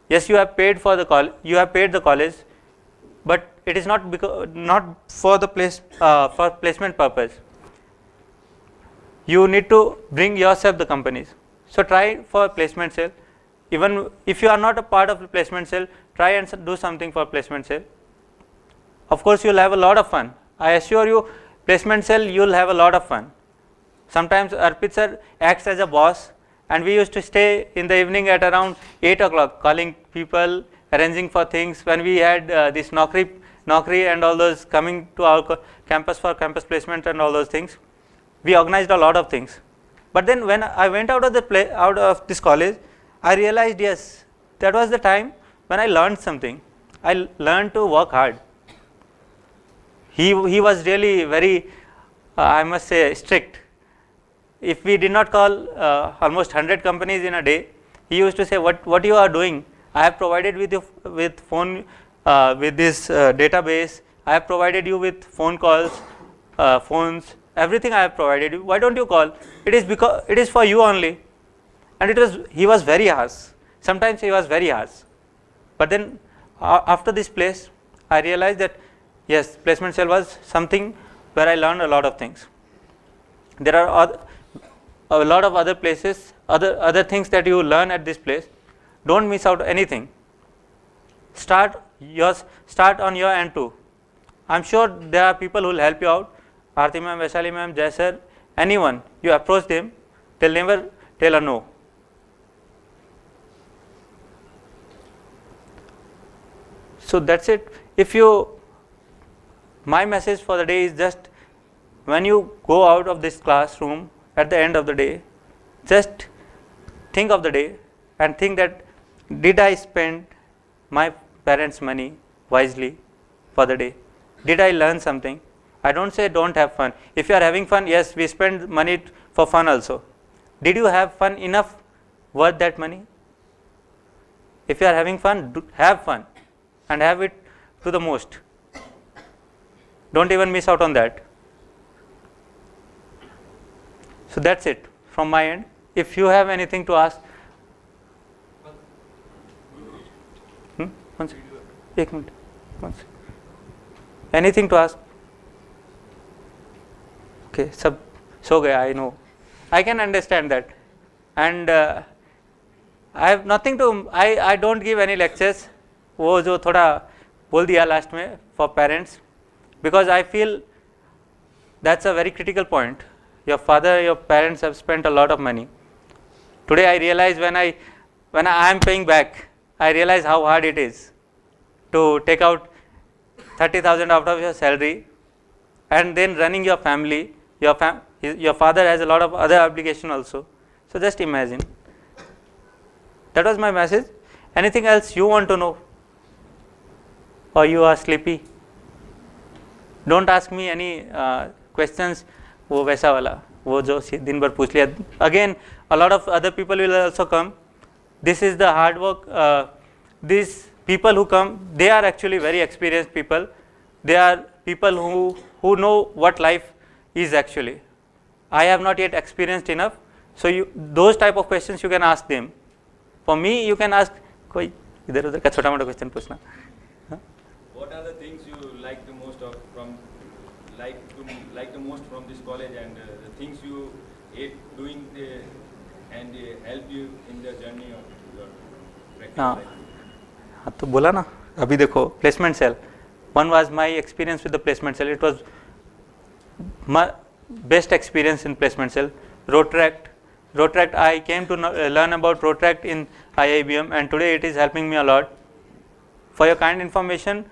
yes, you have paid for the college, but it is not for the for placement purpose. You need to bring yourself the companies. So try for placement cell. Even if you are not a part of the placement cell, try and do something for placement cell. Of course, you will have a lot of fun. I assure you, placement cell, you will have a lot of fun. Sometimes Arpit sir acts as a boss, and we used to stay in the evening at around 8 o'clock, calling people, arranging for things. When we had this Naukri and all those coming to our campus for campus placement and all those things, we organized a lot of things. But then when I went out of this college, I realized, yes, that was the time when I learned something. I learned to work hard. He was really very, I must say, strict. If we did not call almost 100 companies in a day, he used to say, what you are doing? I have provided with phone, with this database. I have provided you with phone calls, phones, everything I have provided you. Why don't you call? It is because it is for you only. And he was very harsh. Sometimes he was very harsh. But then after this place, I realized that yes, placement cell was something where I learned a lot of things. There are a lot of other places, other things that you learn at this place. Don't miss out anything. Start on your end too. I'm sure there are people who will help you out. Aarti ma'am, Vaishali ma'am, Jai sir, anyone. You approach them, they'll never tell a no. So that's it. My message for the day is just when you go out of this classroom at the end of the day, just think of the day and think that did I spend my parents' money wisely for the day? Did I learn something? I don't say don't have fun. If you are having fun, yes, we spend money for fun also. Did you have fun enough worth that money? If you are having fun, have fun and have it to the most. Don't even miss out on that. So that's it from my end. If you have anything to ask. One second. Anything to ask? Okay, sab so gaya, I know. I can understand that. And I have nothing to, I don't give any lectures. वो जो थोड़ा बोल दिया last में for parents, because I feel that's a very critical point. Your father, your parents have spent a lot of money. Today I realize when I am paying back, I realize how hard it is to take out 30,000 out of your salary and then running your family. Your father has a lot of other obligation also. So just imagine. That was my message. Anything else you want to know? Or you are sleepy? Don't ask me any questions. वो वैसा वाला, वो जो दिन भर पूछ लिया. Again, a lot of other people will also come. This is the hard work. These people who come, they are actually very experienced people. They are people who know what life is actually. I have not yet experienced enough. So those type of questions you can ask them. For me, you can ask कोई इधर उधर का छोटा मोटा question पूछना. What are the things you like the most from this college, and the things you hate doing and help you in the journey of your practical life? हाँ तो बोला ना अभी देखो placement cell. One was my experience with the placement cell. It was my best experience in placement cell. Rotaract, I came to learn about Rotaract in IIBM, and today it is helping me a lot. For your kind information,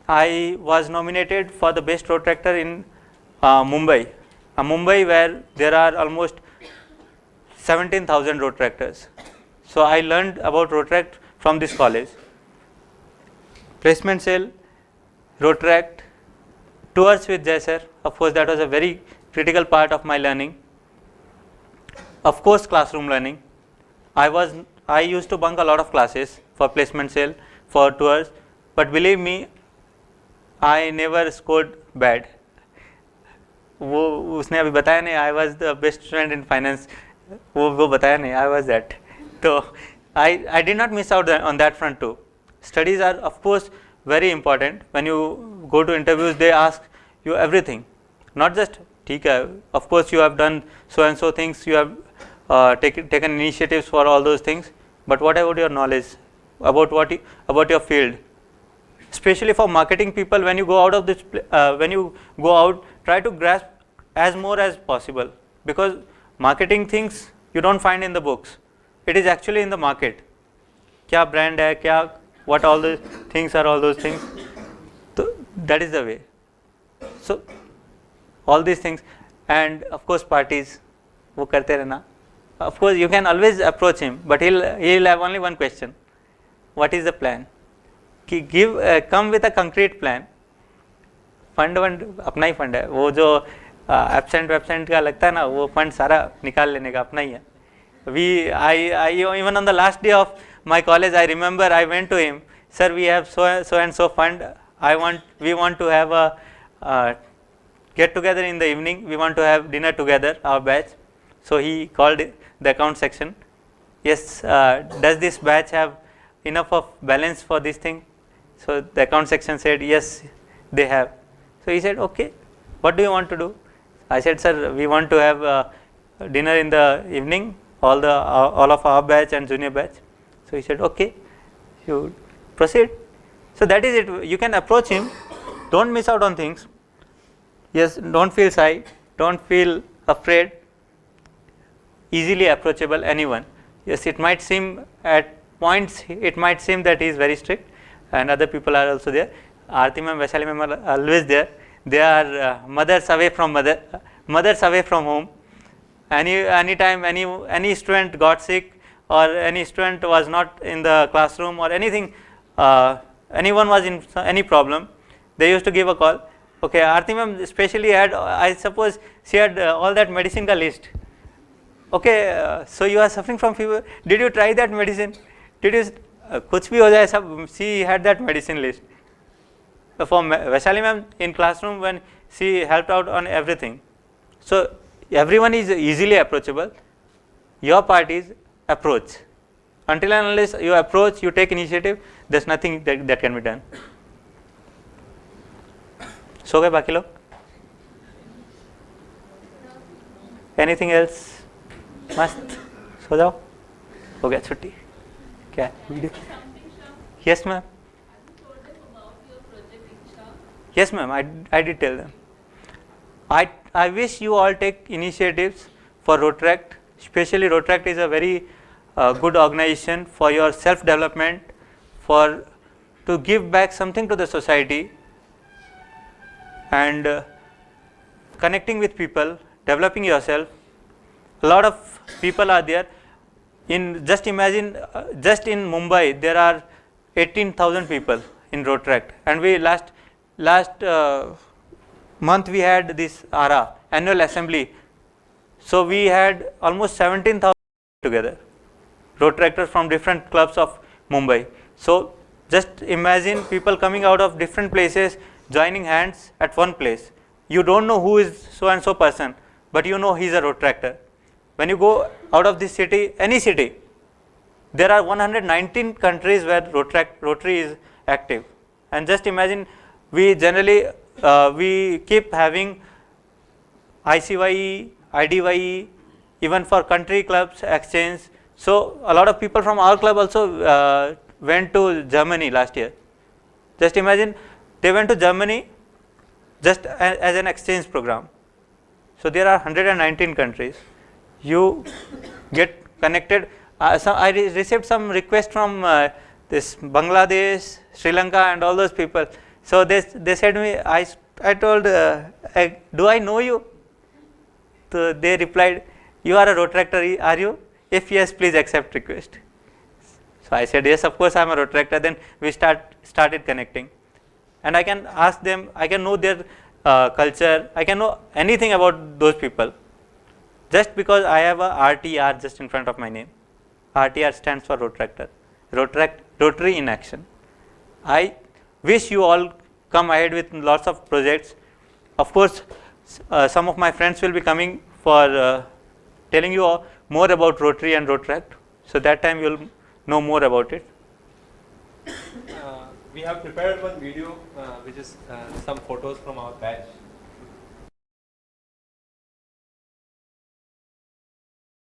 I was nominated for the best Rotaractor in Mumbai, where there are almost 17,000 road tractors. So I learned about road tract from this college. Placement cell, road tract, tours with Jai sir. Of course, that was a very critical part of my learning. Of course, classroom learning. I used to bunk a lot of classes for placement cell, for tours, but believe me, I never scored bad. वो उसने अभी बताया नहीं, I was the best student in finance. वो बताया नहीं, I was that. So I did not miss out on that front too. Studies are of course very important. When you go to interviews, they ask you everything, not just ठीक है. Of course, you have done so and so things. You have taken initiatives for all those things. But what about your knowledge about your field? Especially for marketing people, when you go out of this, try to grasp as more as possible, because marketing things you don't find in the books. It is actually in the market. क्या brand है, क्या, what all the things are, all those things. So that is the way. So all these things, and of course parties, वो करते रहना. Of course you can always approach him, but he'll have only one question. What is the plan? Come with a concrete plan. Fund अपना ही fund है, वो जो absent का लगता है ना, वो फंड सारा निकाल लेने का अपना ही है. Even on the last day of my college, I remember I went to him, sir, we have so and so fund. We want to have a get together in the evening. We want to have dinner together, our batch. So he called the account section. Yes, does this batch have enough of balance for this thing? So the account section said yes, they have. So he said, okay, what do you want to do? I said, sir, we want to have dinner in the evening, all of our batch and junior batch. So he said, okay, you proceed. So that is it. You can approach him. Don't miss out on things. Yes, don't feel shy. Don't feel afraid. Easily approachable, anyone. Yes, it might seem at points, it might seem that he is very strict, and other people are also there. Aarti ma'am, Vaishali ma'am are always there. They are mothers away from home. Anytime any student got sick, or any student was not in the classroom, or anything, anyone was in any problem, they used to give a call. Okay, Aarti ma'am especially had, I suppose she had all that medicine ka list. Okay, so you are suffering from fever. Did you try that medicine? Did you कुछ भी हो जाए सब? She had that medicine list. For Vaishali ma'am in classroom, when she helped out on everything. So everyone is easily approachable. Your part is approach. Until and unless you approach, you take initiative, there's nothing that can be done. सो गए बाकी लोग? Anything else? मस्त सो जाओ, हो गया छुट्टी. क्या video? Yes ma'am. Yes ma'am, I did tell them. I wish you all take initiatives for Rotract. Especially Rotract is a very good organization for your self development, for to give back something to the society, and connecting with people, developing yourself. A lot of people are there. Just imagine, just in Mumbai there are 18,000 people in Rotract, and we last month we had this ARA, annual assembly. So we had almost 17,000 together, Rotractors from different clubs of Mumbai. So just imagine people coming out of different places, joining hands at one place. You don't know who is so and so person, but you know he is a Rotractor. When you go out of this city, any city, there are 119 countries where Rotary is active. And just imagine, we generally we keep having ICYE, IDYE, even for country clubs exchange. So a lot of people from our club also went to Germany last year. Just imagine, they went to Germany just as an exchange program. So there are 119 countries. You get connected. I received some requests from this Bangladesh, Sri Lanka, and all those people. So they said to me, I told, do I know you? So they replied, you are a Rotaractor, are you? If yes, please accept request. So I said, yes, of course I am a Rotaractor. Then we started connecting. And I can ask them, I can know their culture, I can know anything about those people. Just because I have a RTR just in front of my name. RTR stands for Rotaractor, Rotary in Action. I wish you all come ahead with lots of projects. Of course, some of my friends will be coming for telling you all more about Rotary and Rotaract. So that time you will know more about it. We have prepared one video which is some photos from our batch.